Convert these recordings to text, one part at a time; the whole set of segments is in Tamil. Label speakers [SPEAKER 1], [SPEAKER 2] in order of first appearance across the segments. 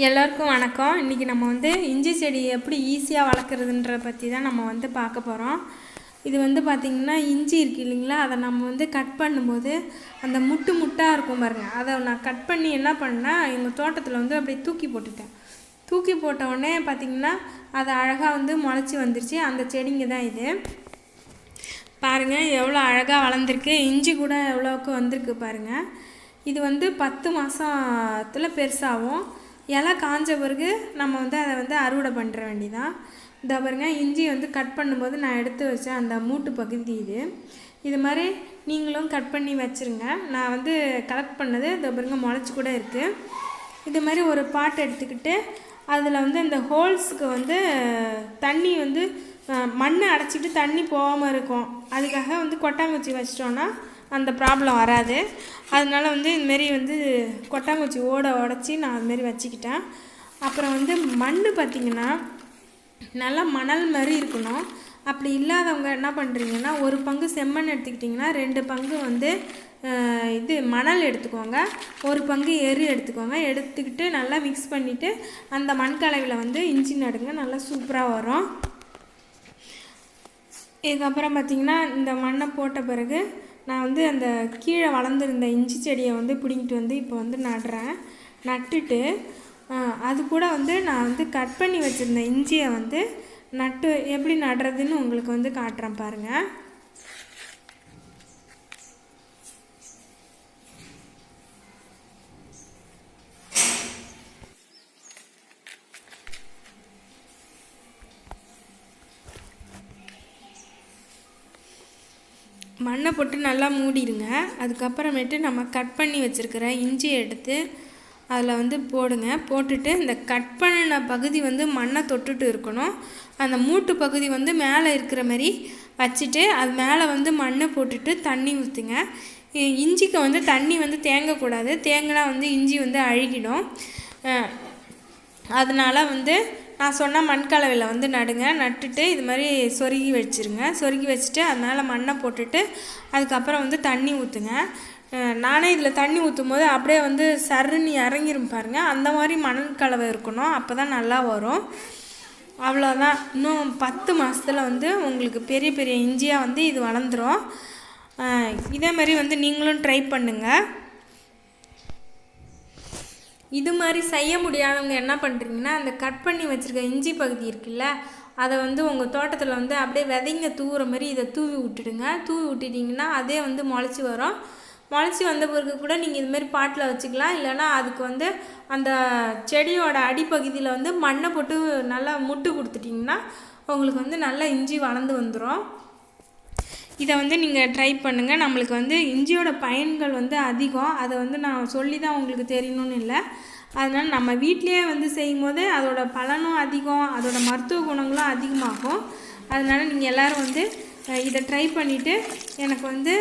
[SPEAKER 1] எல்லாருக்கும் வணக்கம். இன்றைக்கி நம்ம வந்து இஞ்சி செடி எப்படி ஈஸியாக வளர்க்குறதுன்ற பற்றி தான் நம்ம வந்து பார்க்க போகிறோம். இது வந்து பார்த்திங்கன்னா இஞ்சி இருக்குது இல்லைங்களா, அதை நம்ம வந்து கட் பண்ணும்போது அந்த முட்டாக இருக்கும் பாருங்கள், அதை நான் கட் பண்ணி என்ன பண்ணேன், எங்கள் தோட்டத்தில் வந்து அப்படியே தூக்கி போட்டுட்டேன். தூக்கி போட்ட உடனே பார்த்திங்கன்னா அது அழகாக வந்து முளைச்சி வந்துருச்சு. அந்த செடிங்க தான் இது. பாருங்கள் எவ்வளோ அழகாக வளர்ந்துருக்கு. இஞ்சி கூட எவ்வளோக்கு வந்திருக்கு பாருங்கள். இது வந்து 10 மாதத்தில் பெருசாகும். இலை காஞ்ச பிறகு நம்ம வந்து அதை வந்து அறுவடை பண்ணுற வேண்டிதான். இந்த பாருங்க, இஞ்சி வந்து கட் பண்ணும்போது நான் எடுத்து வச்சேன் அந்த மூட்டு பகுதி. இது மாதிரி நீங்களும் கட் பண்ணி வச்சுருங்க. நான் வந்து கலெக்ட் பண்ணது இந்த பாருங்க முளைச்சி கூட இருக்குது. இது மாதிரி ஒரு பாட் எடுத்துக்கிட்டு அதில் வந்து இந்த ஹோல்ஸுக்கு வந்து தண்ணி வந்து மண்ணை அடைச்சிட்டு தண்ணி போகாமல் இருக்கும். அதுக்காக வந்து கொட்டாங்குச்சி வச்சிட்டோன்னா அந்த ப்ராப்ளம் வராது. அதனால் வந்து இதுமாரி வந்து கொட்டாங்குச்சி உடச்சி நான் அதுமாரி வச்சுக்கிட்டேன். அப்புறம் வந்து மண் பார்த்திங்கன்னா நல்லா மணல் மாதிரி இருக்கணும். அப்படி இல்லாதவங்க என்ன பண்ணுறீங்கன்னா, ஒரு பங்கு செம்மண் எடுத்துக்கிட்டிங்கன்னா 2 பங்கு வந்து இது மணல் எடுத்துக்கோங்க, ஒரு பங்கு எரு எடுத்துக்கோங்க. எடுத்துக்கிட்டு நல்லா மிக்ஸ் பண்ணிவிட்டு அந்த மண் கலவையில் வந்து இஞ்சி நடுங்க, நல்லா சூப்பராக வரும். இதுக்கப்புறம் பார்த்திங்கன்னா இந்த மண்ணை போட்ட பிறகு நான் வந்து அந்த கீழே வளர்ந்துருந்த இஞ்சி செடியை வந்து பிடிங்கிட்டு வந்து இப்போ வந்து நடுறேன். நட்டுட்டு அது கூட வந்து நான் வந்து கட் பண்ணி வச்சுருந்த இஞ்சியை வந்து நட்டு எப்படி நடுறதுன்னு உங்களுக்கு வந்து காட்டுறேன் பாருங்கள். மண்ணை போட்டு நல்லா மூடிடுங்க. அதுக்கப்புறமேட்டு நம்ம கட் பண்ணி வச்சுருக்கிற இஞ்சியை எடுத்து அதில் வந்து போடுங்க. போட்டுட்டு இந்த கட் பண்ணின பகுதி வந்து மண்ணை தொட்டுட்டு இருக்கணும். அந்த மூட்டு பகுதி வந்து மேலே இருக்கிற மாதிரி வச்சுட்டு அது மேலே வந்து மண்ணை போட்டுட்டு தண்ணி ஊற்றுங்க. இஞ்சிக்கு வந்து தண்ணி வந்து தேங்கக்கூடாது. தேங்கினா வந்து இஞ்சி வந்து அழுகிடும். அதனால் வந்து நான் சொன்ன மண்கலவையில் வந்து நடுங்க. நட்டுட்டு இது மாதிரி சொருகி வச்சுருங்க. சொருகி வச்சுட்டு அதனால் மண்ணை போட்டுட்டு அதுக்கப்புறம் வந்து தண்ணி ஊற்றுங்க. நானே இதில் தண்ணி ஊற்றும் போது அப்படியே வந்து சருன்னு இறங்கிரும் பாருங்கள். அந்த மாதிரி மணல் கலவை இருக்கணும், அப்போ தான் நல்லா வரும். அவ்வளோதான். இன்னும் 10 மாதத்தில் வந்து உங்களுக்கு பெரிய பெரிய இஞ்சியாக வந்து இது வளர்ந்துடும். இதே மாதிரி வந்து நீங்களும் ட்ரை பண்ணுங்கள். இது மாதிரி செய்ய முடியாதவங்க என்ன பண்ணுறீங்கன்னா, அந்த கட் பண்ணி வச்சுருக்க இஞ்சி பகுதி இருக்குல்ல, அதை வந்து உங்கள் தோட்டத்தில் வந்து அப்படியே விதைங்க தூவுற மாதிரி இதை தூவி விட்டுடுங்க. தூவி விட்டுட்டிங்கன்னா அதே வந்து முளைச்சி வரும். முளைச்சி வந்த பிறகு கூட நீங்கள் இதுமாரி பாட்டில் வச்சுக்கலாம். இல்லைனா அதுக்கு வந்து அந்த செடியோட அடிப்பகுதியில் வந்து மண்ணை போட்டு நல்லா முட்டு கொடுத்துட்டிங்கன்னா உங்களுக்கு வந்து நல்லா இஞ்சி வளர்ந்து வந்துடும். இதை வந்து நீங்கள் ட்ரை பண்ணுங்கள். நம்மளுக்கு வந்து இஞ்சியோட பயன்கள் வந்து அதிகம். அதை வந்து நான் சொல்லி தான் உங்களுக்கு தெரியணும்னு இல்லை. அதனால் நம்ம வீட்டிலையே வந்து செய்யும் போது அதோட பலனும் அதிகம், அதோட மருத்துவ குணங்களும் அதிகமாகும். அதனால் நீங்கள் எல்லோரும் வந்து இதை ட்ரை பண்ணிவிட்டு எனக்கு வந்து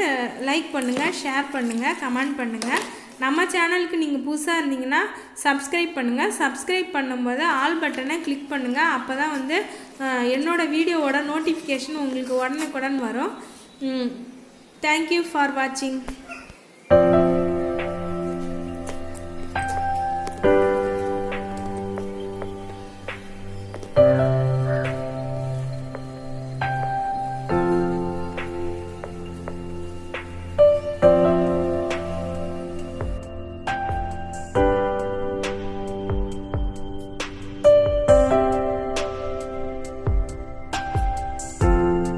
[SPEAKER 1] லைக் பண்ணுங்கள், ஷேர் பண்ணுங்கள், கமெண்ட் பண்ணுங்கள். நம்ம சேனலுக்கு நீங்கள் புதுசாக இருந்தீங்கன்னா சப்ஸ்கிரைப் பண்ணுங்கள். சப்ஸ்கிரைப் பண்ணும்போது ஆல் பட்டனை கிளிக் பண்ணுங்கள். அப்போ தான் வந்து என்னோடய வீடியோவோட நோட்டிஃபிகேஷன் உங்களுக்கு உடனுக்குடன் வரும். Thank you for watching.